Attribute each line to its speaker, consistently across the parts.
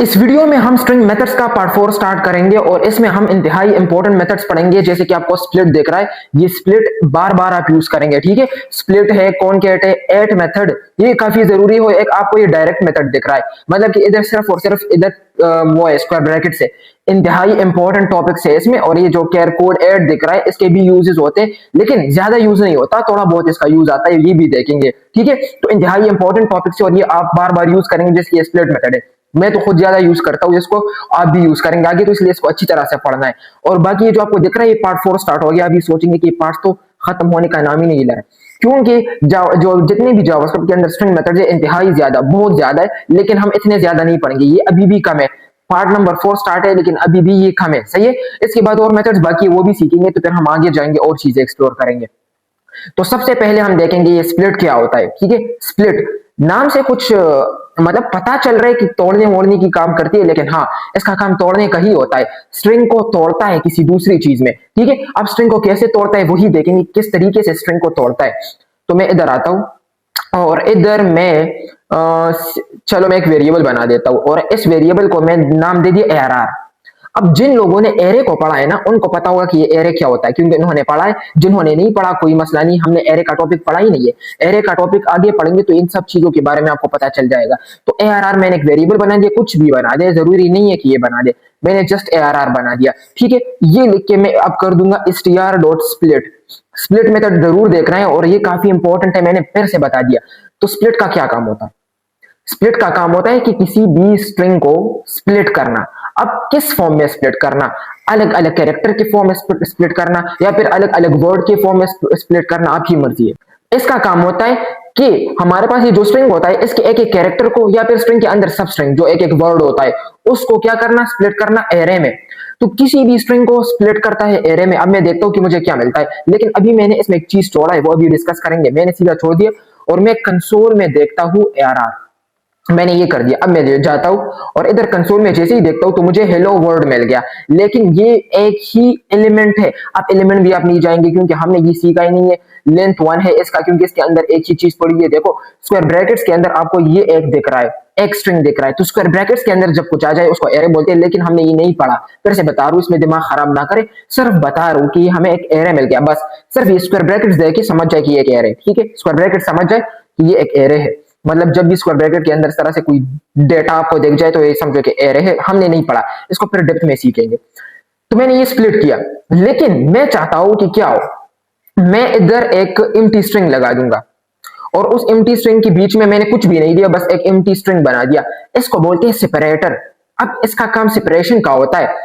Speaker 1: इस वीडियो में हम स्ट्रिंग मेथड्स का पार्ट 4 स्टार्ट करेंगे और इसमें हम इंतहाई इंपॉर्टेंट मेथड्स पढ़ेंगे। जैसे कि आपको स्प्लिट दिख रहा है, ये स्प्लिट बार बार आप यूज करेंगे। ठीक है, स्प्लिट है, कॉनकैट है, एट मेथड, ये काफी जरूरी हो। एक आपको ये डायरेक्ट मेथड दिख रहा है, मतलब कि इधर सिर्फ और सिर्फ इधर वो है स्क्वायर ब्रैकेट से। इंतहाई इंपॉर्टेंट टॉपिक्स है इसमें। और ये जो केयर कोड एड दिख रहा है, इसके भी यूजेस होते हैं, लेकिन ज्यादा यूज नहीं होता, थोड़ा बहुत इसका यूज आता है, ये भी देखेंगे। ठीक है, तो इंतहाई इंपॉर्टेंट टॉपिक्स है और ये आप बार बार यूज करेंगे, जैसे स्प्लिट मेथड है। मैं तो खुद ज्यादा यूज करता हूँ इसको, आप भी यूज करेंगे आगे, तो इसलिए इसको अच्छी तरह से पढ़ना है। और बाकी ये जो आपको दिख रहा है, ये पार्ट 4 स्टार्ट हो गया। अभी सोचेंगे कि पार्ट तो खत्म होने का नाम ही नहीं ले रहा है, क्योंकि जो जितने भी जावास्क्रिप्ट के अंदर स्ट्रिंग मेथड है, इंतहाई ज्यादा, बहुत ज्यादा है, लेकिन हम इतने ज्यादा नहीं पढ़ेंगे, ये अभी भी कम है। पार्ट नंबर 4 स्टार्ट है, लेकिन अभी भी ये कम है। सही है, इसके बाद और मेथड्स बाकी वो भी सीखेंगे, तो फिर हम आगे जाएंगे और चीजें एक्सप्लोर करेंगे। तो सबसे पहले हम देखेंगे ये स्प्लिट क्या होता है। ठीक है, स्प्लिट नाम से कुछ मतलब पता चल रहा है कि तोड़ने मोड़ने की काम करती है, लेकिन हाँ, इसका काम तोड़ने का ही होता है। स्ट्रिंग को तोड़ता है किसी दूसरी चीज में। ठीक है, अब स्ट्रिंग को कैसे तोड़ता है वही देखेंगे, किस तरीके से स्ट्रिंग को तोड़ता है। तो मैं इधर आता हूं और इधर मैं चलो मैं एक वेरिएबल बना देता हूं और इस वेरिएबल को मैं नाम दे दिया ARR। अब जिन लोगों ने एरे को पढ़ा है ना, उनको पता होगा कि ये एरे क्या होता है, क्योंकि उन्होंने पढ़ा है। जिन्होंने नहीं पढ़ा कोई मसला नहीं, हमने एरे का टॉपिक पढ़ा ही नहीं है। एरे का टॉपिक आगे पढ़ेंगे तो इन सब चीजों के बारे में आपको पता चल जाएगा। तो ARR मैंने एक वेरिएबल बना दिया, कुछ भी बना दे, जरूरी नहीं है कि ये बना दे, मैंने जस्ट ARR बना दिया। ठीक है, ये लिख के मैं अब कर दूंगा str.split। स्प्लिट मेथड जरूर देखना है और ये काफी इंपॉर्टेंट है, मैंने फिर से बता दिया। तो स्प्लिट का क्या काम होता है? स्प्लिट का काम होता है कि किसी भी स्ट्रिंग को स्प्लिट करना। अब किस फॉर्म में स्प्लिट करना? अलग अलग कैरेक्टर के फॉर्म में स्प्लिट करना, या फिर अलग अलग वर्ड के फॉर्म में स्प्लिट करना, आपकी मर्जी है। इसका काम होता है कि हमारे पास ये जो स्ट्रिंग होता है, इसके एक एक कैरेक्टर को, या फिर स्ट्रिंग के अंदर सब स्ट्रिंग जो एक एक वर्ड होता है, उसको क्या करना? स्प्लिट करना एरे में। तो किसी भी स्ट्रिंग को स्प्लिट करता है एरे में। अब मैं देखता हूं कि मुझे क्या मिलता है, लेकिन अभी मैंने इसमें एक चीज छोड़ा है, वो अभी डिस्कस करेंगे। मैंने सीधा छोड़ दिया और मैं कंसोल में देखता हूं ARR। मैंने ये कर दिया। अब मैं जाता हूं और इधर कंसोल में जैसे ही देखता हूं तो मुझे हेलो वर्ल्ड मिल गया, लेकिन ये एक ही एलिमेंट है। अब एलिमेंट भी आप नहीं जाएंगे, क्योंकि हमने ये सीखा ही नहीं है। लेंथ 1 है इसका, क्योंकि इसके अंदर एक ही चीज पड़ी है। देखो, स्क्वायर ब्रैकेट्स के अंदर आपको ये एक दिख रहा है, एक स्ट्रिंग दिख रहा है। तो स्क्वायर ब्रैकेट्स के अंदर जब कुछ आ जाए उसको एरे बोलते हैं, लेकिन हमने ये नहीं पढ़ा। फिर से बता रहा हूं, इसमें दिमाग खराब ना करे, सिर्फ बता रहा हूं कि हमें एक एरे मिल गया, बस। सिर्फ ये स्क्वायर ब्रैकेट्स देख के समझ जाए कि ये एक एरे। ठीक है, स्क्वायर ब्रैकेट समझ जाए कि ये एक एरे है। मतलब जब भी स्क्वायर ब्रैकेट के अंदर इस तरह से कोई डेटा आपको दिख जाए तो ये समझो कि एरे है। हमने नहीं पढ़ा इसको, फिर डेप्थ में सीखेंगे। तो मैंने ये स्प्लिट किया, लेकिन मैं चाहता हूं कि क्या हो, मैं इधर एक एम्प्टी स्ट्रिंग लगा दूंगा और उस एम्प्टी स्ट्रिंग के बीच में मैंने कुछ भी नहीं दिया, बस एक एम्प्टी स्ट्रिंग बना दिया। इसको बोलते हैं सेपरेटर। अब इसका काम सेपरेशन का होता है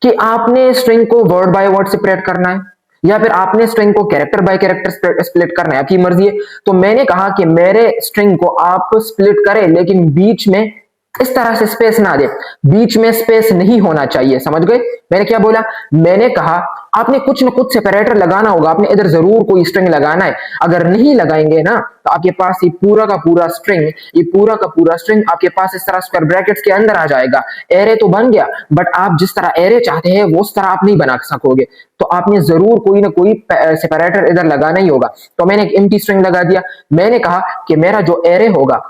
Speaker 1: कि आपने स्ट्रिंग को वर्ड बाय वर्ड सेपरेट करना है, या फिर आपने स्ट्रिंग को कैरेक्टर बाय कैरेक्टर स्प्लिट करना है, आपकी मर्जी है। तो मैंने कहा कि मेरे स्ट्रिंग को आप स्प्लिट करें, लेकिन बीच में इस तरह से स्पेस ना दे। बीच में स्पेस नहीं होना चाहिए, समझ गए मैंने क्या बोला? मैंने कहा आपने कुछ ना कुछ सेपरेटर लगाना होगा, आपने इधर जरूर कोई स्ट्रिंग लगाना है। अगर नहीं लगाएंगे ना, तो आपके पास ये पूरा का पूरा स्ट्रिंग, ये पूरा का पूरा स्ट्रिंग आपके पास इस तरह स्क्वायर ब्रैकेट्स के अंदर आ जाएगा। एरे तो बन गया, बट आप जिस तरह एरे चाहते हैं वो उस तरह आप नहीं बना सकोगे। तो आपने जरूर कोई ना कोई सेपरेटर इधर लगाना ही होगा। तो मैंने एक एम्प्टी स्ट्रिंग लगा दिया। मैंने कहा कि मेरा जो एरे होगा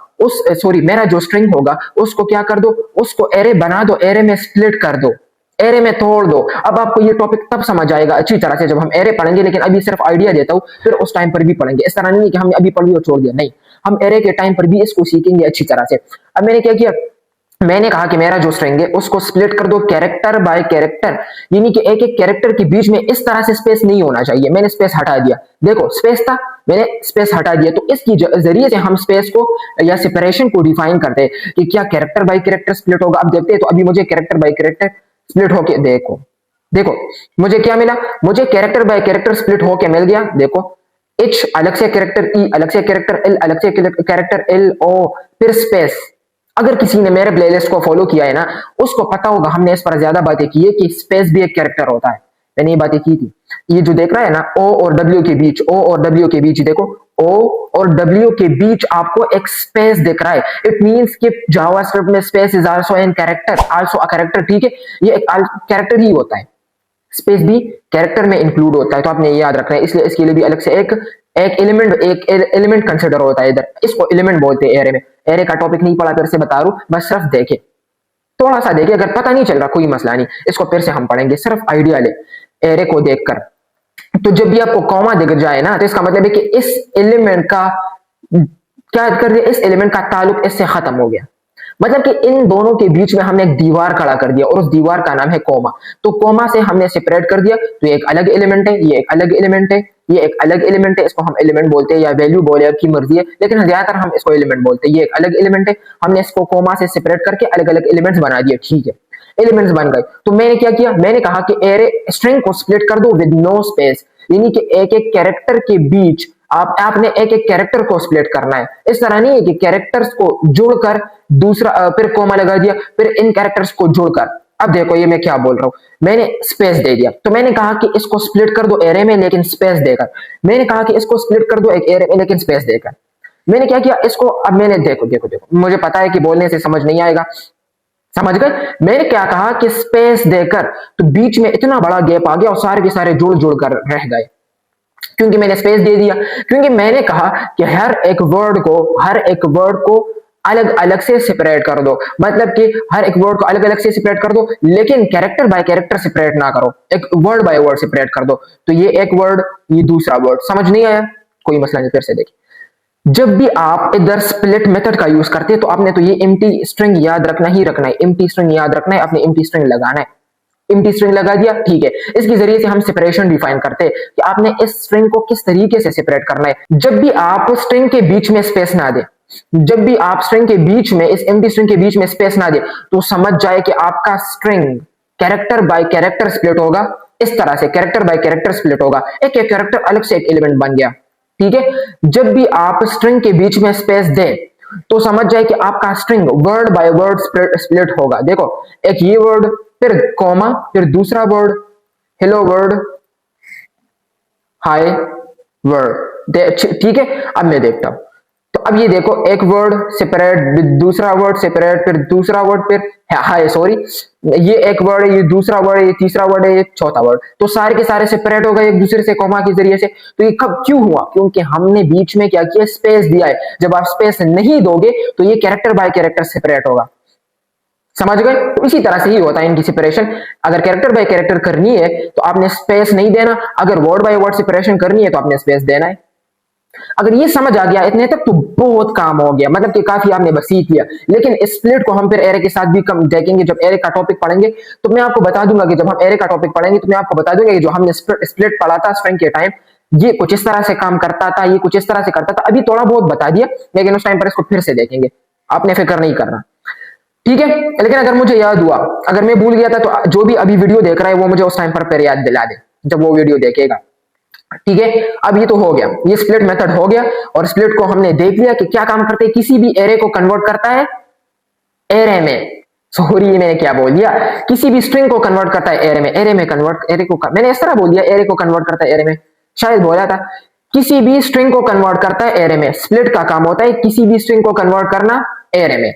Speaker 1: मेरा जो स्ट्रिंग होगा उसको क्या कर दो, उसको एरे बना दो, एरे में स्प्लिट कर दो, एरे में तोड़ दो। अब आपको ये टॉपिक तब समझ आएगा अच्छी तरह से जब हम एरे पढ़ेंगे, लेकिन अभी सिर्फ आइडिया देता हूं, फिर उस टाइम पर भी पढ़ेंगे। इस तरह नहीं है कि हमने अभी पढ़ लिया और छोड़ दिया, नहीं, हम एरे के टाइम पर भी इसको सीखेंगे अच्छी तरह से। अब मैंने क्या किया, मैंने कहा कि मेरा जो स्ट्रिंग है उसको स्प्लिट कर दो कैरेक्टर बाय कैरेक्टर, यानी कि एक एक कैरेक्टर के बीच में इस तरह से स्पेस नहीं होना चाहिए। मैंने स्पेस हटा दिया, देखो स्पेस था, मैंने स्पेस हटा दिया। तो इसकी जरिए से हम स्पेस को या सेपरेशन को डिफाइन करते हैं कि क्या कैरेक्टर बाय कैरेक्टर स्प्लिट होगा। अब देखते हैं, तो अभी मुझे कैरेक्टर बाय कैरेक्टर स्प्लिट होके देखो मुझे क्या मिला, मुझे कैरेक्टर बाय कैरेक्टर स्प्लिट होके मिल गया। देखो, H अलग से कैरेक्टर, E अलग से कैरेक्टर, L अलग से कैरेक्टर, L O फिर स्पेस। अगर किसी ने मेरे प्लेलिस्ट को फॉलो किया है ना, उसको पता होगा, हमने इस पर ज्यादा बातें की है कि स्पेस भी एक कैरेक्टर होता है। मैंने ये बातें की थी। ये जो देख रहा है ना, O और W के बीच, O और W के बीच, देखो O और W के बीच आपको एक स्पेस दिख रहा है। इट मींस कि जावास्क्रिप्ट में space is also an character, also a character. ठीक है, ये एक कैरेक्टर ही होता है, स्पेस भी कैरेक्टर में इंक्लूड होता है। तो आपने ये याद रखना है, इसलिए इसके लिए भी अलग से एक एलिमेंट कंसिडर होता है। इधर इसको एलिमेंट बोलते हैं एरे में। एरे का टॉपिक नहीं पढ़ा, फिर से बता रहा हूं, बस सिर्फ देखे। थोड़ा सा देखिए, अगर पता नहीं चल रहा कोई मसला नहीं, इसको फिर से हम पढ़ेंगे, सिर्फ आइडिया ले एरे को देखकर। तो जब भी आपको कॉमा दिख जाए ना, तो इसका मतलब है कि इस एलिमेंट का क्या कर दिया, इस एलिमेंट का ताल्लुक इससे खत्म हो गया। मतलब कि इन दोनों के बीच में हमने एक दीवार खड़ा कर दिया और उस दीवार का नाम है कोमा। तो कोमा से हमने सेपरेट कर दिया, तो ये एक अलग एलिमेंट है, ये एक अलग एलिमेंट है, ये एक अलग एलिमेंट है, इसको हम एलिमेंट बोलते हैं या वैल्यू बोले, आपकी मर्जी है, लेकिन ज्यादातर हम इसको एलिमेंट बोलते हैं। ये एक अलग एलिमेंट है, हमने इसको कोमा से सेपरेट करके अलग अलग एलिमेंट्स बना दिए, ठीक है, एलिमेंट्स बन गए। तो मैंने क्या किया, मैंने कहा कि एरे स्ट्रिंग को स्प्लिट कर दो विद नो स्पेस, यानी कि एक एक कैरेक्टर के बीच आपने एक एक कैरेक्टर को स्प्लिट करना है। इस तरह नहीं है कि कैरेक्टर्स को जोड़कर दूसरा फिर कोमा लगा दिया, फिर इन कैरेक्टर्स को जोड़कर। अब देखो ये मैं क्या बोल रहा हूं, मैंने स्पेस दे दिया, तो मैंने कहा कि इसको स्प्लिट कर दो एरे में लेकिन स्पेस देकर। मैंने कहा कि इसको स्प्लिट कर दो एक एरे में लेकिन स्पेस देकर। मैंने क्या किया इसको, अब मैंने देखो देखो देखो, मुझे पता है कि बोलने से समझ नहीं आएगा, समझ गए। मैंने क्या कहा कि स्पेस देकर, तो बीच में इतना बड़ा गैप आ गया और सारे के सारे जुड़ जुड़ कर रह गए, क्योंकि मैंने स्पेस दे दिया। क्योंकि मैंने कहा कि हर एक वर्ड को अलग अलग से सेपरेट कर दो, मतलब कि हर एक वर्ड को अलग अलग से सेपरेट कर दो, लेकिन कैरेक्टर बाय कैरेक्टर सेपरेट ना करो, एक वर्ड बाय वर्ड सेपरेट कर दो। तो ये एक वर्ड, ये दूसरा वर्ड, समझ नहीं आया, कोई मसला नहीं, फिर से देखिए। जब भी आप इधर स्प्लिट मेथड का यूज करते हैं तो आपने तो ये एम्प्टी स्ट्रिंग याद रखना ही रखना है, एम्प्टी स्ट्रिंग याद रखना है, आपने एम्प्टी स्ट्रिंग लगाना है। एम्प्टी स्ट्रिंग लगा दिया, ठीक है। इसके जरिए से हम सेपरेशन डिफाइन करते हैं कि आपने इस स्ट्रिंग को किस तरीके से सेपरेट करना है। जब भी आप स्ट्रिंग के बीच में स्पेस ना दे, जब भी आप स्ट्रिंग के बीच में, इस एम्प्टी स्ट्रिंग के बीच में स्पेस ना दे, तो समझ जाए कि आपका string character bye character split होगा। इस तरह से कैरेक्टर बाय कैरेक्टर स्प्लिट होगा, एक एक कैरेक्टर अलग से एक एलिमेंट बन गया, ठीक है। जब भी आप स्ट्रिंग के बीच में स्पेस दे तो समझ जाए कि आपका string word by word split होगा। देखो, एक ये वर्ड, फिर कॉमा, फिर दूसरा वर्ड, हेलो वर्ड, हाय वर्ड, ठीक है। अब मैं देखता हूं, तो अब ये देखो, एक वर्ड सेपरेट, दूसरा वर्ड सेपरेट, फिर दूसरा वर्ड, फिर हाय, सॉरी, ये एक वर्ड है, ये दूसरा वर्ड है, ये तीसरा वर्ड है, ये चौथा वर्ड, तो सारे के सारे सेपरेट हो गए एक दूसरे से कोमा के जरिए से। तो ये कब क्यों हुआ, क्योंकि हमने बीच में क्या किया, स्पेस दिया है। जब आप स्पेस नहीं दोगे तो ये कैरेक्टर बाय कैरेक्टर सेपरेट होगा, समझ गए। तो इसी तरह से ही होता है इनकी सेपरेशन। अगर कैरेक्टर बाय कैरेक्टर करनी है तो आपने स्पेस नहीं देना, अगर वर्ड बाय वर्ड सेपरेशन करनी है तो आपने स्पेस देना है। अगर ये समझ आ गया इतने तक तो बहुत काम हो गया, मतलब कि काफी आपने बस सीख लिया। लेकिन स्प्लिट को हम फिर एरे के साथ भी कम देखेंगे, जब एरे का टॉपिक पढ़ेंगे तो मैं आपको बता दूंगा कि जब हम एरे का टॉपिक पढ़ेंगे तो मैं आपको बता दूंगा कि जो हमने स्प्लिट पढ़ा था स्ट्रिंग के टाइम, ये कुछ इस तरह से काम करता था, ये कुछ इस तरह से करता था। अभी थोड़ा बहुत बता दिया, लेकिन उस टाइम पर इसको फिर से देखेंगे, आपने फिक्र नहीं करना, ठीक है। लेकिन अगर मुझे याद हुआ, अगर मैं भूल गया था, तो जो भी अभी वीडियो देख रहा है वो मुझे उस टाइम पर याद दिला दे जब वो वीडियो देखेगा, ठीक है। अब ये तो हो गया, ये स्प्लिट मेथड हो गया, और स्प्लिट को हमने देख लिया कि क्या काम करते हैं, किसी भी एरे को कन्वर्ट करता है एरे में, सॉरी मैंने क्या बोल दिया, किसी भी स्ट्रिंग को कन्वर्ट करता है एरे में कन्वर्ट, एरे को मैंने इस तरह बोल दिया, एरे को कन्वर्ट करता है एरे में, शायद बोला था, किसी भी स्ट्रिंग को कन्वर्ट करता है एरे में। स्प्लिट का काम होता है किसी भी स्ट्रिंग को कन्वर्ट करना एरे में,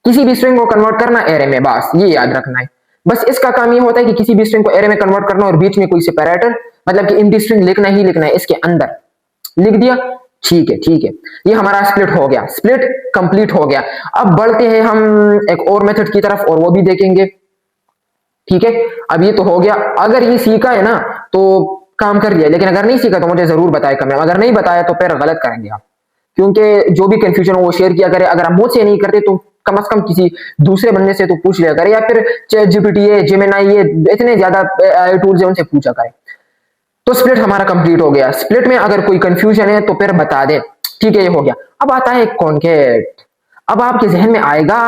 Speaker 1: किसी भी स्ट्रिंग को कन्वर्ट करना एरे में, बस ये याद रखना है। बस इसका काम ये होता है कि किसी भी स्ट्रिंग को एरे में कन्वर्ट करना और बीच में कोई सेपरेटर, मतलब कि एम्प्टी स्ट्रिंग लिखना ही लिखना है, इसके अंदर लिख दिया, ठीक है, ठीक है। ये हमारा स्प्लिट हो गया, स्प्लिट कंप्लीट हो गया। अब बढ़ते हैं हम एक और मेथड की तरफ और वो भी देखेंगे, ठीक है। अब ये तो हो गया, अगर ये सीखा है ना तो काम कर लिया, लेकिन अगर नहीं सीखा तो मुझे जरूर बताए कमेंट, अगर नहीं बताया तो फिर गलत करेंगे आप, क्योंकि जो भी कंफ्यूजन हो वो शेयर किया करे। अगर आप मुझसे नहीं करते तो कम से कम किसी दूसरे बंदे से तो पूछ लिया करे, या फिर चैट जीपीटी है, जेमिनी, ये इतने ज्यादा टूल्स है, उनसे पूछा करे। तो स्प्लिट हमारा कंप्लीट हो गया। स्प्लिट में अगर कोई कंफ्यूजन है तो फिर बता दे, ठीक है, ये हो गया। अब आता है कॉन्केट। अब आपके जहन में आएगा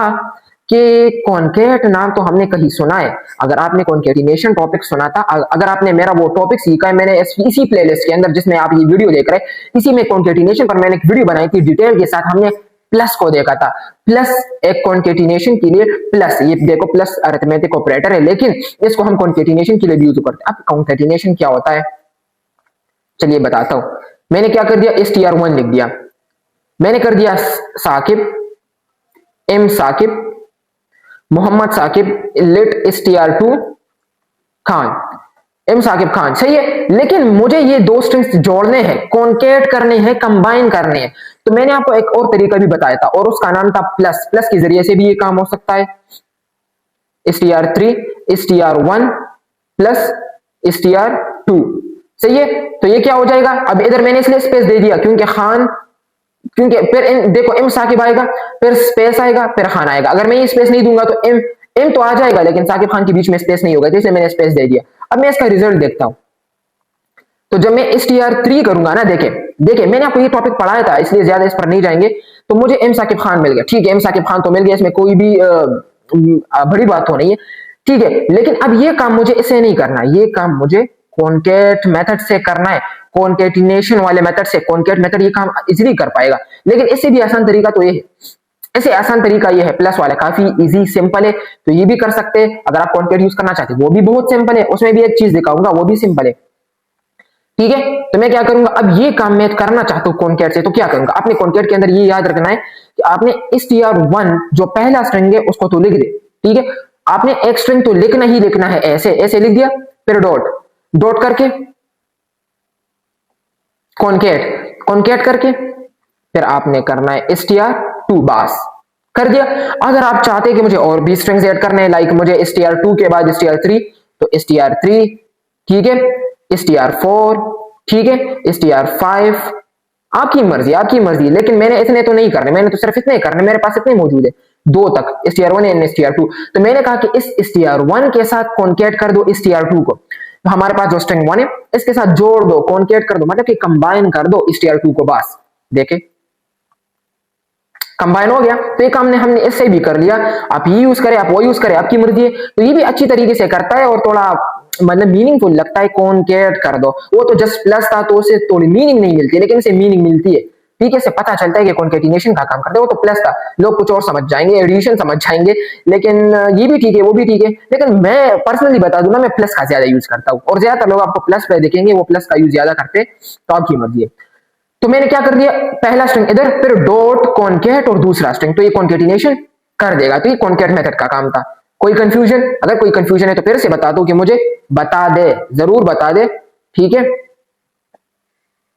Speaker 1: कि कॉन्केट नाम तो हमने कहीं सुना है, अगर आपने कॉन्केटिनेशन टॉपिक सुना था, अगर आपने मेरा वो टॉपिक सीखा है, मैंने इसी प्लेलिस्ट के अंदर जिसमें आप ये वीडियो देख रहे हैं, इसी में कॉन्केटिनेशन पर मैंने एक वीडियो बनाई थी डिटेल के साथ, हमने प्लस को देखा था। प्लस एक कॉन्केटिनेशन के लिए, प्लस ये देखो प्लस अरिथमेटिक ऑपरेटर है, लेकिन इसको हम कॉन्केटिनेशन के लिए भी यूज करते हैं। अब कॉन्केटिनेशन क्या होता है चलिए बताता हूं। मैंने क्या कर दिया, str1 लिख दिया, मैंने कर दिया Saqib, M Saqib, Mohammad Saqib, let str2 Khan, M Saqib Khan, सही है। लेकिन मुझे ये दो स्ट्रिंग्स जोड़ने हैं, कॉन्केट करने हैं, कंबाइन करने हैं, तो मैंने आपको एक और तरीका भी बताया था और उसका नाम था प्लस। प्लस के जरिए से भी ये काम हो सकता है, str3 str1 प्लस str2। सही है, तो ये क्या हो जाएगा, अब इधर मैंने इसलिए स्पेस दे दिया क्योंकि फिर देखो एम साकिब आएगा, फिर स्पेस आएगा, फिर खान आएगा। अगर मैं ये स्पेस नहीं दूंगा तो एम तो आ जाएगा लेकिन साकिब खान के बीच में स्पेस नहीं होगा, तो इसलिए मैंने स्पेस दे दिया। अब मैं इसका रिजल्ट देखता हूं। तो जब मैं str3 करूंगा ना, देखे मैंने आपको ये टॉपिक पढ़ाया था इसलिए ज्यादा इस पर नहीं जाएंगे। तो मुझे एम साकिब खान मिल गया, ठीक है, एम साकिब खान तो मिल गया, इसमें कोई भी बड़ी बात तो नहीं है, ठीक है। लेकिन अब ये काम मुझे इसे नहीं करना, ये काम मुझे कॉन्केट मेथड से करना है, कॉन्केटिनेशन वाले मेथड से। कॉन्केट मेथड ये काम इजीली कर पाएगा, लेकिन इससे भी आसान तरीका तो ये है, इससे आसान तरीका ये है प्लस वाला, काफी इजी सिंपल है, तो ये भी कर सकते हैं। अगर आप कॉन्केट यूज करना चाहते हैं वो भी बहुत सिंपल है, उसमें भी एक चीज दिखाऊंगा वो भी सिंपल है, ठीक है। तो मैं क्या करूंगा, अब ये काम मैं करना चाहता हूं कॉन्केट से, तो क्या करूंगा, अपने कॉन्केट के अंदर ये याद रखना है कि आपने str1 जो पहला स्ट्रिंग है उसको तो लिख दे, ठीक है। आपने एक स्ट्रिंग तो लिखना ही लिखना है, ऐसे लिख दिया, फिर डॉट करके कॉन्केट करके फिर आपने करना है str2 बस, कर दिया। अगर आप चाहते हैं कि मुझे और भी स्ट्रिंग्स ऐड करने हैं, लाइक मुझे str2 के बाद str3, तो str3, ठीक है, str4, ठीक है, str5, आपकी मर्जी। लेकिन मैंने इतने तो नहीं करने, मैंने तो सिर्फ इतने करने, मेरे पास इतने मौजूद है 2 तक, str1 एंड str2। तो मैंने कहा कि इस str1 के साथ कॉन्केट कर दो str2 को, तो हमारे पास जो स्ट्रिंग 1 है इसके साथ जोड़ दो, कॉन्केट कर दो, मतलब कि कंबाइन कर दो str2 को, बस देखे कंबाइन हो गया। तो ये काम ने हमने इससे भी कर लिया, आप ये यूज करें आप वो यूज करें, आपकी मर्जी है। तो ये भी अच्छी तरीके से करता है और थोड़ा मतलब मीनिंगफुल लगता है, कॉन्केट कर दो। वो तो जस्ट प्लस था तो उसे थोड़ी मीनिंग नहीं मिलती, लेकिन इसे मीनिंग मिलती है, ठीक है, से पता चलता है कि कॉन्केटिनेशन का काम करते हैं। वो तो प्लस था, लोग कुछ और समझ जाएंगे, एडिशन समझ जाएंगे, लेकिन ये भी ठीक है वो भी ठीक है। लेकिन मैं पर्सनली बता दूं ना, मैं प्लस का ज्यादा यूज करता हूँ, और ज्यादातर लोग आपको प्लस पे देखेंगे वो प्लस का यूज ज्यादा करते हैं, तो आपकी मर्जी है। तो मैंने क्या कर दिया, पहला स्ट्रिंग इधर, फिर डॉट कॉन्केट और दूसरा स्ट्रिंग, तो ये कॉन्केटिनेशन कर देगा। तो ये कॉन्केट मेथड का काम था। कोई कंफ्यूजन, अगर कोई कंफ्यूजन है तो फिर से बता दो कि मुझे बता दे, जरूर बता दे, ठीक है।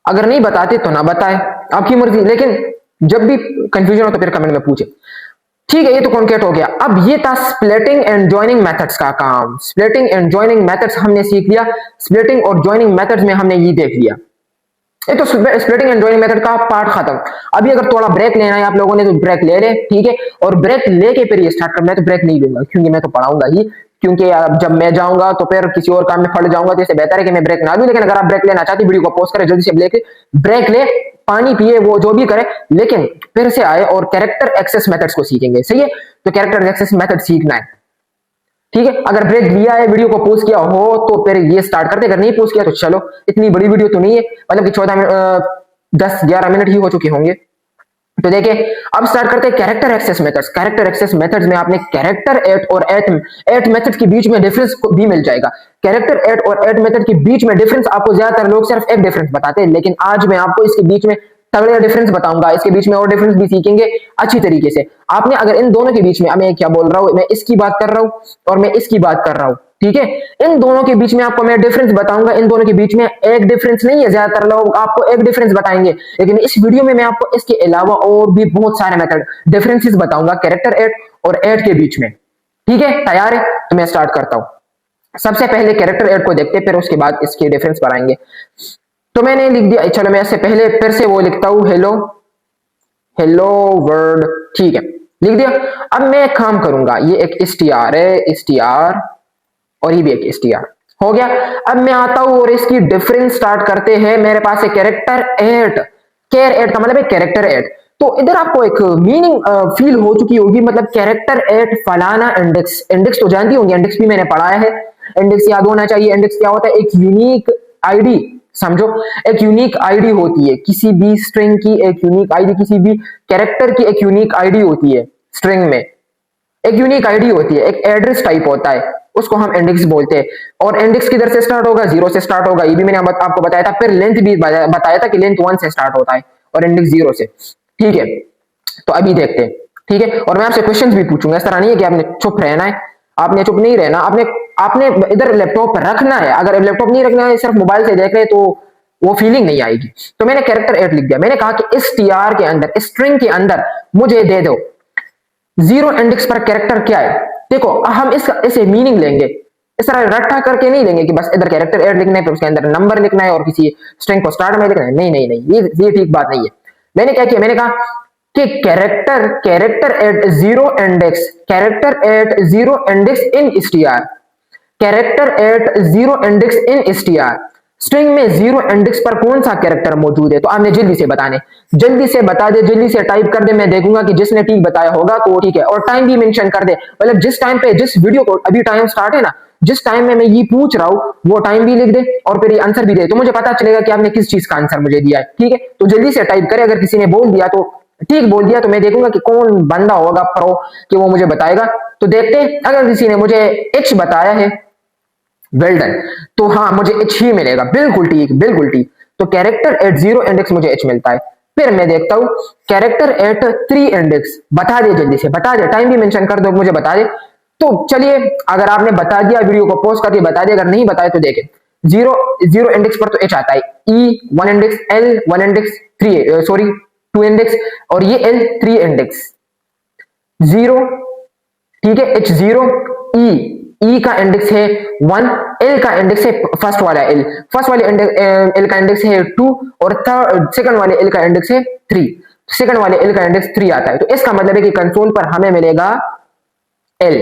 Speaker 1: अगर नहीं बताते तो ना बताए, आपकी मर्जी, लेकिन जब भी कंफ्यूजन हो तो फिर कमेंट में पूछे, ठीक है। ये तो कॉन्केट हो गया। अब ये था स्प्लिटिंग एंड जॉइनिंग मेथड्स का काम। स्प्लिटिंग एंड जॉइनिंग मेथड्स हमने सीख लिया, स्प्लिटिंग और जॉइनिंग मेथड्स में हमने ये देख लिया। ये तो स्प्लिटिंग एंड जॉइनिंग मेथड का पार्ट खत्म। अभी अगर थोड़ा ब्रेक लेना है आप लोगों ने तो ब्रेक ले ले, ठीक है, और ब्रेक लेके फिर ये स्टार्ट करना है, तो ब्रेक नहीं लूंगा क्योंकि मैं तो पढ़ाऊंगा ही, क्योंकि जब मैं जाऊंगा तो फिर किसी और काम में फट जाऊंगा, तो इससे बेहतर है कि मैं ब्रेक ना लूं। लेकिन अगर आप ब्रेक लेना चाहते वीडियो को पॉज करें, जल्दी से ब्रेक ले, पानी पिए, वो जो भी करे, लेकिन फिर से आए और कैरेक्टर एक्सेस मेथड्स को सीखेंगे, सही है। तो कैरेक्टर एक्सेस मेथड सीखना है, ठीक है। अगर ब्रेक लिया है, वीडियो को पोस्ट किया हो तो फिर ये स्टार्ट करते, अगर नहीं पोस्ट किया तो चलो, इतनी बड़ी वीडियो तो नहीं है, मतलब कि 10-11 मिनट ही हो चुके होंगे। तो देखिए अब स्टार्ट करते हैं character access methods. Character access methods में आपने कैरेक्टर एट और एट मेथड के बीच में डिफरेंस भी मिल जाएगा। कैरेक्टर एट और एट मेथड के बीच में डिफरेंस आपको ज्यादातर लोग सिर्फ एक डिफरेंस बताते हैं, लेकिन आज मैं आपको इसके बीच में तगड़े डिफरेंस बताऊंगा, इसके बीच में और डिफरेंस भी सीखेंगे अच्छी तरीके से। आपने अगर इन दोनों के बीच में, मैं क्या बोल रहा हूं, मैं इसकी बात कर रहा हूं और मैं इसकी बात कर रहा हूं, ठीक है, इन दोनों के बीच में आपको मैं डिफरेंस बताऊंगा। इन दोनों के बीच में एक डिफरेंस नहीं है, ज्यादातर लोग आपको एक डिफरेंस बताएंगे, लेकिन इस वीडियो में मैं आपको इसके अलावा और भी बहुत सारे मेथड डिफरेंसेस बताऊंगा कैरेक्टर एट और एट के बीच में, ठीक है। तैयार है? तो मैं स्टार्ट करता हूं। सबसे पहले कैरेक्टर एट को देखते, फिर उसके बाद इसके डिफरेंस बनाएंगे। तो मैंने लिख दिया, चलो मैं इससे पहले फिर से वो लिखता हूं, हेलो वर्ड, ठीक है, लिख दिया। अब मैं एक काम करूंगा, ये एक str है, str, और ये भी एक str हो गया। अब मैं आता हूं और इसकी डिफरेंस स्टार्ट करते हैं। मेरे पास है कैरेक्टर एट, कैर एट का मतलब है कैरेक्टर एट। तो इधर आपको एक मीनिंग फील हो चुकी होगी, मतलब कैरेक्टर एट फलाना इंडेक्स। इंडेक्स तो जानती होंगे, इंडेक्स भी मैंने पढ़ाया है, इंडेक्स याद होना चाहिए। इंडेक्स क्या होता है? एक यूनिक आईडी, समझो, एक यूनिक आईडी होती है किसी भी स्ट्रिंग की, एक यूनिक आईडी, किसी भी कैरेक्टर की एक यूनिक आईडी होती है। स्ट्रिंग में एक यूनिक आईडी होती है, एक एड्रेस टाइप होता है, उसको हम इंडेक्स बोलते हैं। और इंडेक्स किधर से स्टार्ट होगा? 0 से स्टार्ट होगा, ये भी मैंने आपको बताया था। फिर लेंथ भी बताया था कि लेंथ 1 से स्टार्ट होता है और इंडेक्स 0 से, ठीक है। तो अभी देखते हैं, ठीक है। और मैं आपसे क्वेश्चंस भी पूछूंगा, इस तरह नहीं है कि आपने चुप रहना है, आपने चुप नहीं रहना, आपने इधर लैपटॉप पर रखना है। अगर लैपटॉप नहीं रखना है, सिर्फ मोबाइल से देख रहे तो वो फीलिंग नहीं आएगी। तो मैंने कैरेक्टर एट लिख दिया। मैंने कहा कि इस tr के अंदर, स्ट्रिंग के अंदर मुझे दे दो 0 इंडेक्स पर कैरेक्टर क्या है, देखो हम इसका ऐसे मीनिंग लेंगे, इस तरह रट्टा करके नहीं लेंगे कि बस इधर कैरेक्टर ऐड लिखना है फिर उसके अंदर नंबर लिखना है और किसी स्ट्रिंग को स्टार्ट में लिखना है। नहीं नहीं नहीं, ये ठीक बात नहीं है। मैंने क्या किया, मैंने कहा कि character eight zero index, character eight zero index इन str, character eight zero index इन str, स्ट्रिंग में जीरो इंडेक्स पर कौन सा कैरेक्टर मौजूद है। तो आपने जल्दी से बताने, जल्दी से बता दे, जल्दी से टाइप कर दे, मैं देखूंगा कि जिसने ठीक बताया होगा तो वो ठीक है। और टाइम भी मेंशन कर दे, मतलब जिस टाइम पे, जिस वीडियो को अभी टाइम स्टार्ट है ना, जिस टाइम में मैं ये पूछ रहा हूँ वो टाइम भी लिख दे और फिर ये आंसर भी दे, तो मुझे पता चलेगा कि आपने किस चीज का आंसर मुझे दिया है। ठीक है, तो जल्दी से टाइप करे, अगर किसी ने बोल दिया तो ठीक बोल दिया, तो मैं देखूंगा कि कौन बंदा होगा प्रो कि वो मुझे बताएगा। तो देखते हैं, अगर किसी ने मुझे एच बताया है, वेल डन, तो हाँ मुझे एच ही मिलेगा, बिल्कुल ठीक बिल्कुल ठीक। तो कैरेक्टर एट जीरो इंडेक्स मुझे एच मिलता है। फिर मैं देखता हूं कैरेक्टर एट थ्री इंडेक्स, बता दे जल्दी से, बता दे, टाइम भी मेंशन कर दो, मुझे बता दे। तो चलिए, अगर आपने बता दिया वीडियो को पॉज करके बता दिया, अगर नहीं बताए तो देखें। जीरो जीरो इंडेक्स पर तो एच आता है, E one index, L one index, three sorry two index, और ये एल थ्री इंडेक्स, जीरो, ठीक है, एच जीरो, ई का इंडेक्स है वन, एल का इंडेक्स है फर्स्ट वाला एल, फर्स्ट वाले एल का इंडेक्स है टू, और थर्ड सेकंड वाले एल का इंडेक्स है थ्री, सेकंड वाले एल का इंडेक्स थ्री आता है। तो इसका मतलब है कि कंसोल पर हमें मिलेगा एल।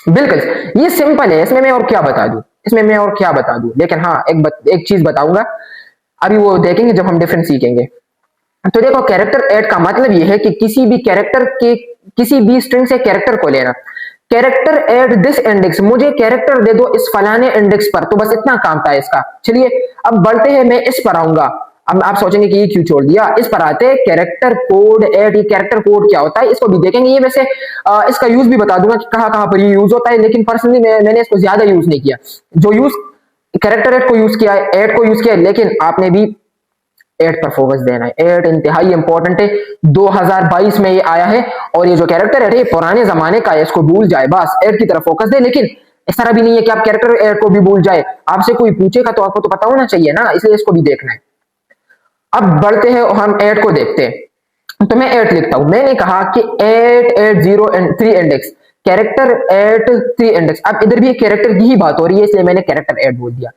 Speaker 1: बिल्कुल, ये सिंपल है, इसमें मैं और क्या बता दूं, इसमें मैं और क्या बता दूं, लेकिन हाँ एक चीज बताऊंगा, अभी वो देखेंगे जब हम डिफरेंस सीखेंगे। तो देखो, कैरेक्टर ऐड का मतलब ये है कि किसी भी कैरेक्टर के, किसी भी स्ट्रिंग से कैरेक्टर को लेना। कैरेक्टर ऐड दिस इंडेक्स, मुझे कैरेक्टर दे दो इस फलाने इंडेक्स पर, तो बस इतना काम था इसका। चलिए अब बढ़ते हैं, मैं इस पर आऊंगा। अब आप सोचेंगे कि ये क्यों छोड़ दिया, इस पर आते हैं कैरेक्टर कोड ऐड। ये कैरेक्टर कोड क्या होता है इसको भी देखेंगे। ये वैसे इसका यूज भी बता दूंगा कि कहां कहां पर ये यूज होता है, लेकिन पर्सनली मैंने इसको ज्यादा यूज नहीं किया। जो यूज कैरेक्टर ऐड को यूज किया है, ऐड को यूज किया है, लेकिन आपने भी एट पर फोकस देना है। एट इंतहाई इंपॉर्टेंट है, 2022 में ये आया है, और ये जो कैरेक्टर एड है पुराने जमाने का है, इसको भूल जाए, बस एट की तरफ फोकस दे। लेकिन इस तरह भी नहीं है कि आप कैरेक्टर एड को भी भूल जाए, आपसे कोई पूछेगा तो आपको तो पता होना चाहिए ना, इसलिए इसको भी देखना है। अब बढ़ते हैं, हम एड को देखते हैं। तो मैं एट लिखता हूं, मैंने कहा कि at at zero three index, character at three index. अब इधर भी कैरेक्टर की ही बात हो रही है, इसलिए मैंने कैरेक्टर एड बोल दिया।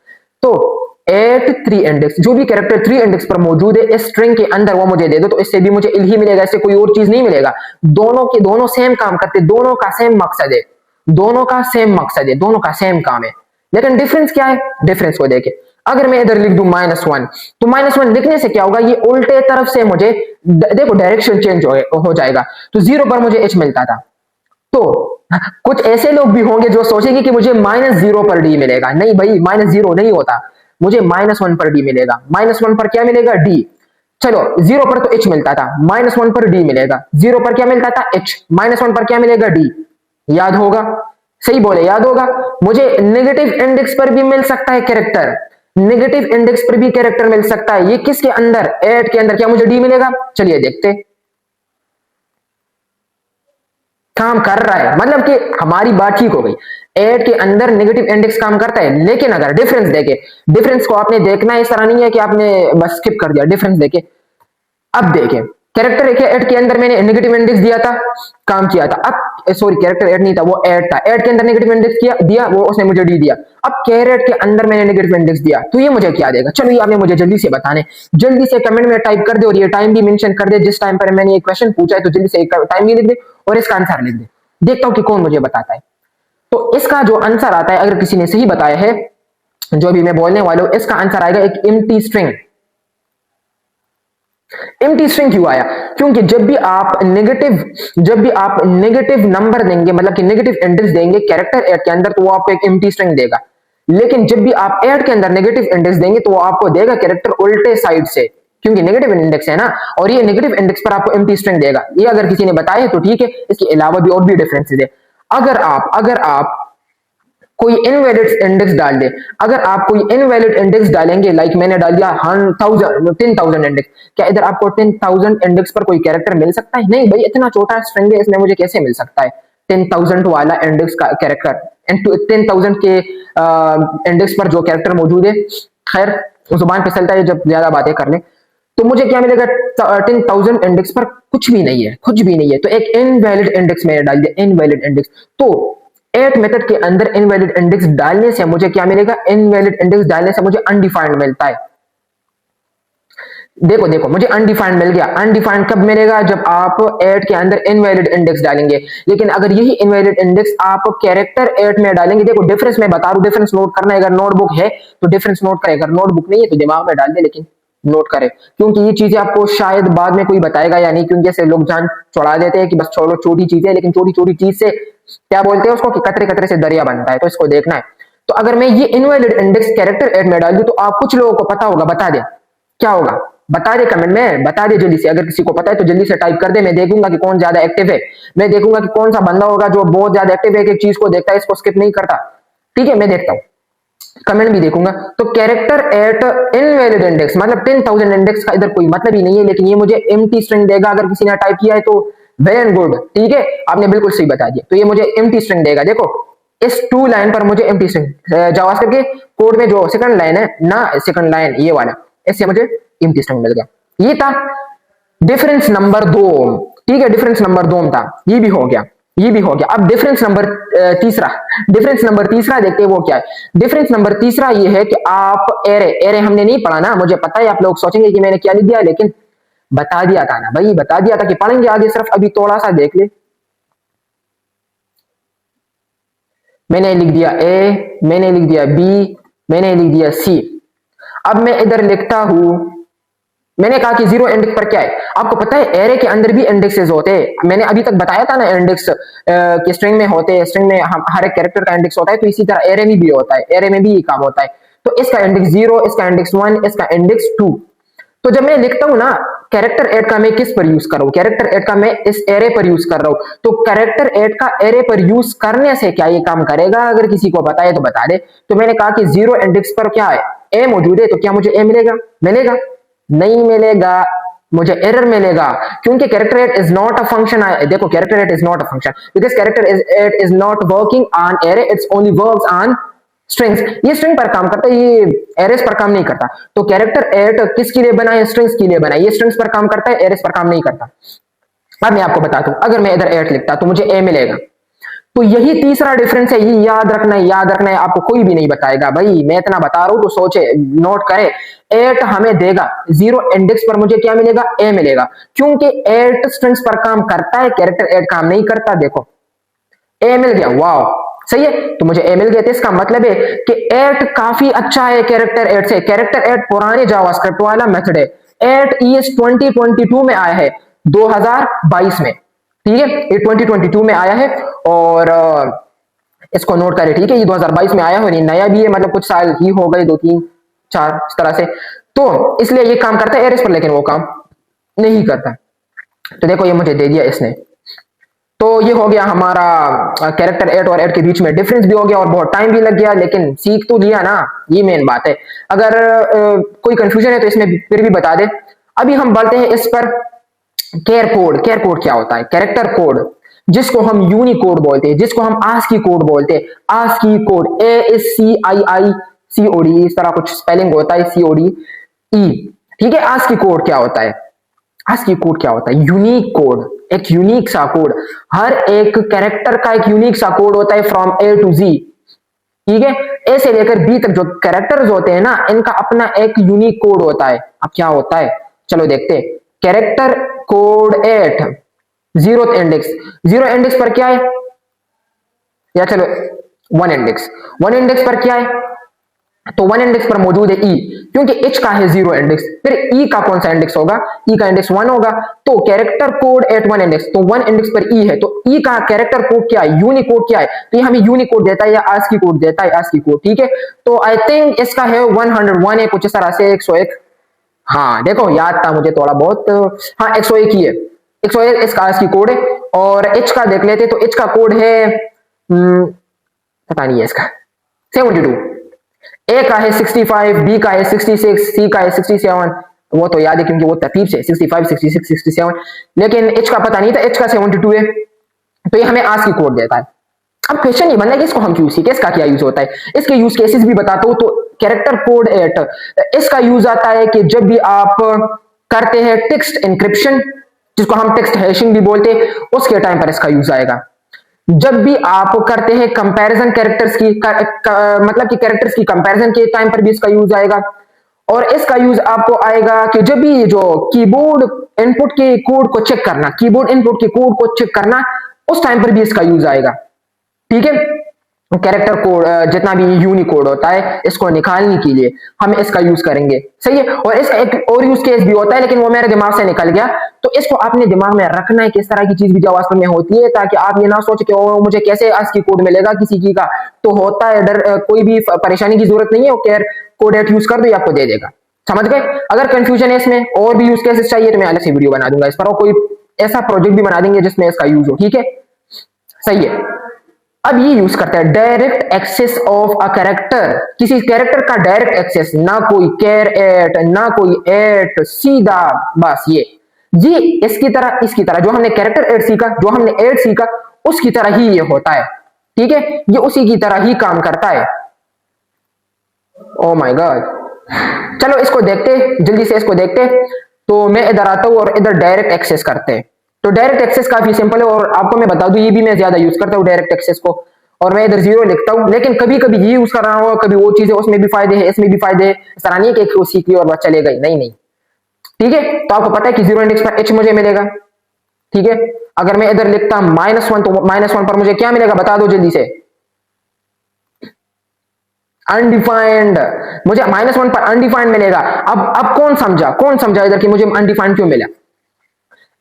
Speaker 1: तो एट थ्री इंडेक्स, जो भी कैरेक्टर थ्री इंडेक्स पर मौजूद है इस स्ट्रिंग के अंदर, वो मुझे दे दो। तो इससे भी मुझे इल ही मिलेगा, इससे कोई और चीज नहीं मिलेगा। दोनों के दोनों सेम काम करते, दोनों का सेम मकसद है, दोनों का सेम मकसद है, दोनों का सेम काम है। लेकिन डिफरेंस क्या है, डिफरेंस को देखें। अगर मैं इधर लिख दूं माइनस वन, तो माइनस वन लिखने से क्या होगा, ये उल्टे तरफ से मुझे देखो डायरेक्शन चेंज हो जाएगा। तो जीरो पर मुझे एच मिलता था, तो कुछ ऐसे लोग भी होंगे जो सोचेंगे कि मुझे माइनस जीरो पर डी मिलेगा। नहीं भाई, माइनस जीरो नहीं होता, मुझे माइनस वन पर डी मिलेगा। माइनस वन पर क्या मिलेगा, डी। चलो, जीरो पर तो एच मिलता था, माइनस वन पर डी मिलेगा। जीरो पर क्या मिलता था, एच, माइनस वन पर क्या मिलेगा, डी। याद होगा, सही बोले, याद होगा। मुझे नेगेटिव इंडेक्स पर भी मिल सकता है कैरेक्टर, नेगेटिव इंडेक्स पर भी कैरेक्टर मिल सकता है। ये किसके अंदर, एट के अंदर, क्या मुझे डी मिलेगा। चलिए देखते, काम कर रहा है, मतलब कि हमारी बात ठीक हो गई। एड के अंदर नेगेटिव इंडेक्स काम करता है, लेकिन अगर डिफरेंस देखे, डिफरेंस को आपने देखना है, इस तरह नहीं है कि आपने बस स्किप कर दिया, डिफरेंस देखे। अब देखें, कैरेक्टर एड के अंदर मैंने नेगेटिव इंडेक्स दिया था, काम किया था। अब सॉरी, कैरेक्टर एड नहीं था, वो एड था। एड के अंदर नेगेटिव इंडेक्स किया दिया, वो उसने मुझे डी दिया। अब कैरेट के अंदर मैंने नेगेटिव इंडेक्स दिया, तो ये मुझे क्या देगा। चलो, ये आपने मुझे जल्दी से बताने, जल्दी से कमेंट में टाइप कर दे, और ये टाइम भी मेंशन कर दे जिस टाइम पर मैंने ये क्वेश्चन पूछा है। तो जल्दी से टाइम भी लिख दे और इसका आंसर लिख दे, देखता हूं कि कौन मुझे बताता है। तो इसका जो आंसर आता है, अगर किसी ने सही बताया है, जो भी मैं बोलने वाला हूं, इसका आंसर आएगा एक एम्प्टी स्ट्रिंग। एम्प्टी स्ट्रिंग क्यों आया, क्योंकि जब भी आप नेगेटिव नंबर देंगे, मतलब कि नेगेटिव इंडेक्स देंगे कैरेक्टर ऐड के अंदर, तो वो आपको एक एम्प्टी स्ट्रिंग देगा। लेकिन जब भी आप ऐड के अंदर नेगेटिव इंडेक्स देंगे, तो वो आपको देगा कैरेक्टर उल्टे साइड से, क्योंकि नेगेटिव इंडेक्स है ना, और ये नेगेटिव इंडेक्स पर आपको एम्प्टी स्ट्रिंग देगा। ये अगर किसी ने बताया तो ठीक है, इसके अलावा भी और भी डिफरेंसेस है। अगर आप कोई इनवैलिड इंडेक्स डाल दे, अगर आप कोई इनवैलिड इंडेक्स डालेंगे, लाइक मैंने डाल दिया 10,000 इंडेक्स, क्या इधर आपको 10,000 इंडेक्स पर कोई कैरेक्टर मिल सकता है? नहीं भाई, इतना छोटा स्ट्रिंग है, इसमें मुझे कैसे मिल सकता है 10,000 वाला इंडेक्स का कैरेक्टर, 10,000 के इंडेक्स पर जो कैरेक्टर मौजूद है। खैर, जुबान पे चलता है जब ज्यादा बातें कर ले। तो मुझे क्या मिलेगा 10,000 इंडेक्स पर कुछ भी नहीं है, कुछ भी नहीं है, तो एक इनवैलिड इंडेक्स मैंने डाल दिया, इनवैलिड इंडेक्स। तो एट मेथड के अंदर इनवैलिड इंडेक्स डालने से मुझे क्या मिलेगा, इनवैलिड इंडेक्स डालने से मुझे अनडिफाइंड मिलता है। देखो देखो मुझे अनडिफाइंड मिल गया। अनडिफाइंड कब मिलेगा, जब आप एट के अंदर इनवैलिड इंडेक्स डालेंगे। लेकिन अगर यही इनवैलिड इंडेक्स आप कैरेक्टर एट में डालेंगे, देखो डिफरेंस मैं बता रहा हूं, डिफरेंस नोट करना है। अगर नोटबुक है तो डिफरेंस नोट करें, अगर नोटबुक नहीं है तो दिमाग में डाल दे, लेकिन नोट करें, क्योंकि ये चीजें आपको शायद बाद में कोई बताएगा या नहीं, क्योंकि ऐसे लोग जान चढ़ा देते हैं कि बस छोड़ो छोटी चीजें, लेकिन छोटी छोटी चीज से क्या बोलते हैं उसको, कि कतरे कतरे से दरिया बनता है, तो इसको देखना है। तो अगर मैं ये इनवैलिड इंडेक्स कैरेक्टर एट में डाल दूं, तो आप कुछ लोगों को पता होगा, बता दे क्या होगा, बता दे कमेंट में, बता दे जल्दी से। अगर किसी को पता है तो जल्दी से टाइप कर दे, मैं देखूंगा कि कौन ज्यादा एक्टिव है। मैं देखूंगा कि कौन सा बंदा होगा जो बहुत ज्यादा एक्टिव है, एक चीज को देखता है, इसको स्किप नहीं करता। ठीक है, मैं देखता हूँ, कमेंट भी देखूंगा। तो कैरेक्टर एट इनवैलिड इंडेक्स मतलब 10,000 इंडेक्स का इधर कोई मतलब ही नहीं है, लेकिन ये मुझे एम्प्टी स्ट्रिंग देगा। अगर किसी ने टाइप किया है तो वेल एंड गुड, ठीक है, आपने बिल्कुल सही बता दिया। तो ये मुझे एम्प्टी स्ट्रिंग देगा। देखो इस 2 लाइन पर मुझे एम्प्टी स्ट्रिंग, जावास्क्रिप्ट के कोड में जो सेकंड लाइन है ना, सेकंड लाइन ये वाला, इससे मुझे एम्प्टी स्ट्रिंग मिल गया। ये था डिफरेंस नंबर 2। ठीक है, डिफरेंस नंबर 2 था, ये भी हो गया, ये भी हो गया। अब डिफरेंस नंबर तीसरा, डिफरेंस नंबर तीसरा देखते हैं वो क्या है। डिफरेंस नंबर तीसरा ये है कि आप एरे, एरे हमने नहीं पढ़ा ना, मुझे पता है आप लोग सोचेंगे कि मैंने क्या लिख दिया, लेकिन बता दिया था ना भाई, बता दिया था कि पढ़ेंगे आगे, सिर्फ अभी थोड़ा सा देख ले। मैंने लिख दिया ए, मैंने लिख दिया बी, मैंने लिख दिया सी। अब मैं इधर लिखता हूं, मैंने कहा कि जीरो इंडेक्स पर क्या है, आपको पता है एरे के अंदर भी इंडेक्सेस होते हैं। मैंने अभी तक बताया था ना, इंडेक्स के स्ट्रिंग में होते हैं, स्ट्रिंग में हर एक कैरेक्टर का इंडेक्स होता है, तो इसी तरह एरे में भी होता है, एरे में भी ये काम होता है। तो इसका इंडेक्स 0, इसका इंडेक्स 1, इसका इंडेक्स 2। तो जब मैं लिखता हूं ना कैरेक्टर एड का, मैं किस पर यूज कर रहा हूं, कैरेक्टर एड का मैं इस एरे पर यूज कर रहा हूं। तो कैरेक्टर एड का एरे पर यूज करने से क्या ये काम करेगा, अगर किसी को पता है तो बता दे। तो मैंने कहा कि जीरो इंडेक्स पर क्या है, ए मौजूद है, तो क्या मुझे ए मिलेगा, मिलेगा नहीं मिलेगा, मुझे एरर मिलेगा, क्योंकि character at is not a function. देखो character at is not a function, because character at is not working on array, it's only works on strings. ये स्ट्रिंग पर काम करता है, ये एरेस पर काम नहीं करता। तो कैरेक्टर एट किसके लिए बना है, स्ट्रिंग्स के लिए बना है, ये स्ट्रिंग्स पर काम करता है, एरेस पर काम नहीं करता। अब मैं आपको बताता हूं, अगर मैं इधर एट लिखता तो मुझे ए मिलेगा। तो यही तीसरा डिफरेंस है, ये याद रखना है, याद रखना है, आपको कोई भी नहीं बताएगा भाई, मैं इतना बता रहा हूं तो सोचे, नोट करे। एट हमें देगा, जीरो इंडेक्स पर मुझे क्या मिलेगा, ए मिलेगा, क्योंकि एट स्ट्रिंग्स पर काम करता है, कैरेक्टर एट काम नहीं करता। देखो ए मिल गया, वाह सही है, तो मुझे ए मिल गया। तो इसका मतलब है कि एट काफी अच्छा है कैरेक्टर एट से। कैरेक्टर एट पुराने जावास्क्रिप्ट वाला मेथड है। एट ES 2022 में आया है, 2022 में, ठीक है, ये 2022 में आया है। और इसको नोट करें, ठीक है, ये 2022 में आया हो, नहीं नया भी है, मतलब कुछ साल ही हो गए, 2 3 4 इस तरह से। तो इसलिए ये काम करता है एरेस पर, लेकिन वो काम नहीं करता। तो देखो ये मुझे दे दिया इसने। तो ये हो गया हमारा कैरेक्टर एट और एट के बीच में डिफरेंस भी हो गया, और बहुत टाइम भी लग गया, लेकिन सीख तो लिया ना, ये मेन बात है। अगर कोई कंफ्यूजन है तो इसमें फिर भी बता दे। अभी हम बढ़ते हैं इस पर, केयर कोड। केयर कोड क्या होता है, कैरेक्टर कोड, जिसको हम यूनिकोड बोलते हैं, जिसको हम आस्की कोड बोलते हैं। आस्की कोड, ASCII COD, इस तरह कुछ स्पेलिंग होता है, CODE, ठीक है। आस्की कोड क्या होता है, आस्की कोड क्या होता है, यूनिक कोड, एक यूनिक सा कोड। हर एक कैरेक्टर का एक यूनिक सा कोड होता है, फ्रॉम A to Z, ठीक है, ए से लेकर बी तक जो कैरेक्टर्स होते हैं ना, इनका अपना एक यूनिक कोड होता है। अब क्या होता है, चलो देखते हैं। Character code 8, zero index, zero index पर क्या है, या चलो 1 इंडेक्स, 1 इंडेक्स पर क्या है, तो 1 इंडेक्स पर मौजूद है ई, क्योंकि एच का है 0 इंडेक्स, फिर ई का कौन सा इंडेक्स होगा, ई का इंडेक्स 1 होगा। तो कैरेक्टर कोड एट 1 इंडेक्स, तो 1 इंडेक्स पर ई है, तो ई का कैरेक्टर कोड क्या है, यूनिकोड क्या है, तो ये हमें यूनिकोड देता है या आस्की कोड देता है, आस्की कोड, ठीक है। तो आई थिंक इसका है 101 है, कुछ इस तरह से 101। हाँ देखो याद था मुझे थोड़ा बहुत, हाँ 101 ही है, 101 इसका आस्की कोड है। और एच का देख लेते, तो एच का कोड है पता नहीं है इसका, 72। ए का है 65, बी का है 66, सी का है 67, वो तो याद है क्योंकि वो तरतीब से 65, 66, 67, लेकिन एच का पता नहीं था, एच का 72 है। तो ये हमें आस्की कोड देता है। अब क्वेश्चन ये बनता है कि इसको हम क्यों सीखें, इसका क्या यूज होता है, इसके यूज केसेस भी बताता हूं। तो कैरेक्टर कोड 8, इसका यूज आता है कि जब भी आप करते हैं टेक्स्ट इंक्रिप्शन, जिसको हम टेक्स्ट हैशिंग भी बोलते हैं, उसके टाइम पर इसका यूज आएगा। जब भी आप करते हैं कंपैरिजन कैरेक्टर्स की मतलब कि कैरेक्टर्स की कंपैरिजन के टाइम पर भी इसका यूज आएगा। और इसका यूज आपको आएगा कि जब भी जो कीबोर्ड इनपुट के कोड को चेक करना, कीबोर्ड इनपुट के कोड को चेक करना, उस टाइम पर भी इसका यूज आएगा। ठीक है, कैरेक्टर कोड जितना भी यूनिकोड होता है, इसको निकालने के लिए हम इसका यूज करेंगे। सही है। और इसका एक और यूज केस भी होता है, लेकिन वो मेरे दिमाग से निकल गया, तो इसको आपने दिमाग में रखना है। किस तरह की चीज भी जावास्क्रिप्ट में होती है, ताकि आप ये ना सोचे कि ओ मुझे कैसे ASCII कोड मिलेगा किसी की का, तो होता है डर, कोई भी परेशानी की जरूरत नहीं है, वो केयर कोड एट यूज कर दो, आपको दे देगा। समझ गए। अगर कंफ्यूजन है इसमें और भी यूज केसेस चाहिए तो मैं अलग से वीडियो बना दूंगा इस पर, और कोई ऐसा प्रोजेक्ट भी बना देंगे जिसमें इसका यूज हो। ठीक है, सही है। अब ये यूज करता है direct access of a character, किसी कैरेक्टर का डायरेक्ट एक्सेस, ना कोई केयर एट, ना कोई एट, सीधा बस ये इसकी तरह जो हमने कैरेक्टर एट सीखा, जो हमने एट सीखा, उसकी तरह ही ये होता है। ठीक है, ये उसी की तरह ही काम करता है। ओ माय गॉड, चलो इसको देखते, जल्दी से इसको देखते। तो मैं इधर आता हूं और इधर डायरेक्ट एक्सेस करते हैं। तो डायरेक्ट एक्सेस काफी सिंपल है, और आपको मैं बता दूं ये भी मैं ज्यादा यूज करता हूं डायरेक्ट एक्सेस को। और मैं इधर 0 लिखता हूं, लेकिन कभी कभी ये यूज कर रहा हूं, कभी वो चीजें, उसमें भी फायदे हैं, इसमें भी फायदे हैं। इस तरह नहीं कि एक सीख लिया और बस चले गई, नहीं नहीं। ठीक है, तो आपको पता है कि 0 इंडेक्स पर h मुझे मिलेगा। ठीक है, अगर मैं इधर लिखता -1, तो -1 पर मुझे क्या मिलेगा, बता दो जल्दी से। अनडिफाइंड, मुझे -1 पर अनडिफाइंड मिलेगा। अब कौन समझा इधर कि मुझे अनडिफाइंड क्यों मिला।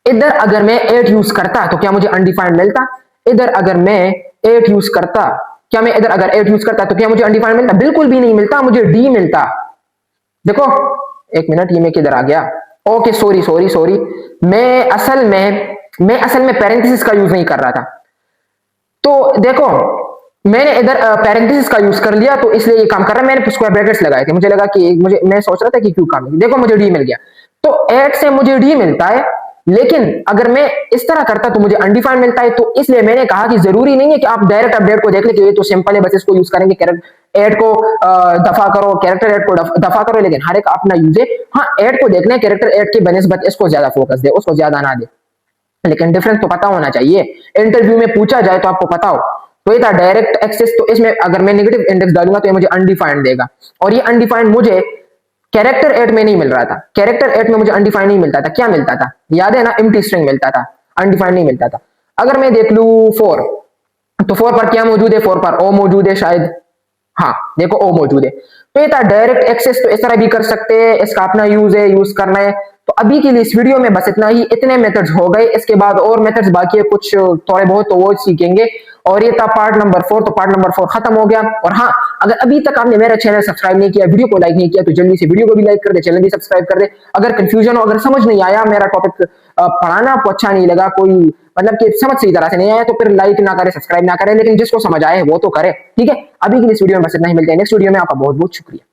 Speaker 1: इधर अगर मैं 8 यूज करता तो क्या मुझे अनडिफाइंड मिलता। इधर अगर मैं 8 यूज करता, क्या मैं इधर अगर 8 यूज करता तो क्या मुझे अनडिफाइंड मिलता, बिल्कुल भी नहीं मिलता, मुझे डी मिलता। देखो एक मिनट, ये मैं किधर आ गया। ओके सॉरी, मैं असल में पैरेंथेसिस का यूज नहीं कर रहा था। तो देखो मैंने इधर पैरेंथेसिस का यूज कर लिया, तो इसलिए ये काम कर रहा है। मैंने स्क्वायर ब्रैकेट्स लगाए थे, मुझे लगा कि मैं सोच रहा था कि क्यों काम नहीं। देखो मुझे डी मिल गया, तो 8 से मुझे डी मिलता है। लेकिन अगर मैं इस तरह करता तो मुझे अनडिफाइंड मिलता है। तो इसलिए मैंने कहा कि जरूरी नहीं है कि आप डायरेक्ट अपडेट को देख ले कि ये तो सिंपल है, बस इसको यूज करेंगे, कैरेक्टर ऐड को दफा करो, कैरेक्टर ऐड को दफा करो, लेकिन हर एक अपना यूज है। हाँ, ऐड को देखना है, कैरेक्टर ऐड के बनिस्बत इसको ज्यादा फोकस दे, उसको ज्यादा ना दे, लेकिन डिफरेंस तो पता होना चाहिए। इंटरव्यू में पूछा जाए तो आपको पता हो। तो ये था डायरेक्ट एक्सेस। तो इसमें अगर मैं नेगेटिव इंडेक्स डालूंगा तो ये मुझे अनडिफाइंड देगा, और ये अनडिफाइंड मुझे कैरेक्टर 8 में नहीं मिल रहा था। कैरेक्टर 8 में मुझे अनडिफाइंड नहीं मिलता था। क्या मिलता था, याद है ना, एम्प्टी स्ट्रिंग मिलता था, अनडिफाइंड नहीं मिलता था। अगर मैं देख लू 4, तो 4 पर क्या मौजूद है, 4 पर ओ मौजूद है शायद। हाँ देखो ओ मौजूद है। तो ये था डायरेक्ट एक्सेस। तो इस तरह भी कर सकते हैं, इसका अपना यूज है, यूज करना है। तो अभी के लिए इस वीडियो में बस इतना ही, इतने मेथड्स हो गए। इसके बाद और मेथड्स बाकी है कुछ थोड़े बहुत, तो वो सीखेंगे। और ये था पार्ट नंबर 4। तो पार्ट नंबर 4 खत्म हो गया। और हाँ, अगर अभी तक आपने मेरा चैनल सब्सक्राइब नहीं किया, वीडियो को लाइक नहीं किया, तो जल्दी से वीडियो को भी लाइक कर दे, चैनल भी सब्सक्राइब कर दे। अगर कंफ्यूजन हो, अगर समझ नहीं आया, मेरा टॉपिक पढ़ाना आपको अच्छा नहीं लगा, कोई मतलब कि समझ सही तरह से नहीं आया, तो फिर लाइक ना करे, सब्सक्राइब ना करे, लेकिन जिसको समझ आए वो तो करे। ठीक है, अभी के लिए इस वीडियो में बस इतना ही। मिलते हैं नेक्स्ट वीडियो में। आपका बहुत बहुत शुक्रिया।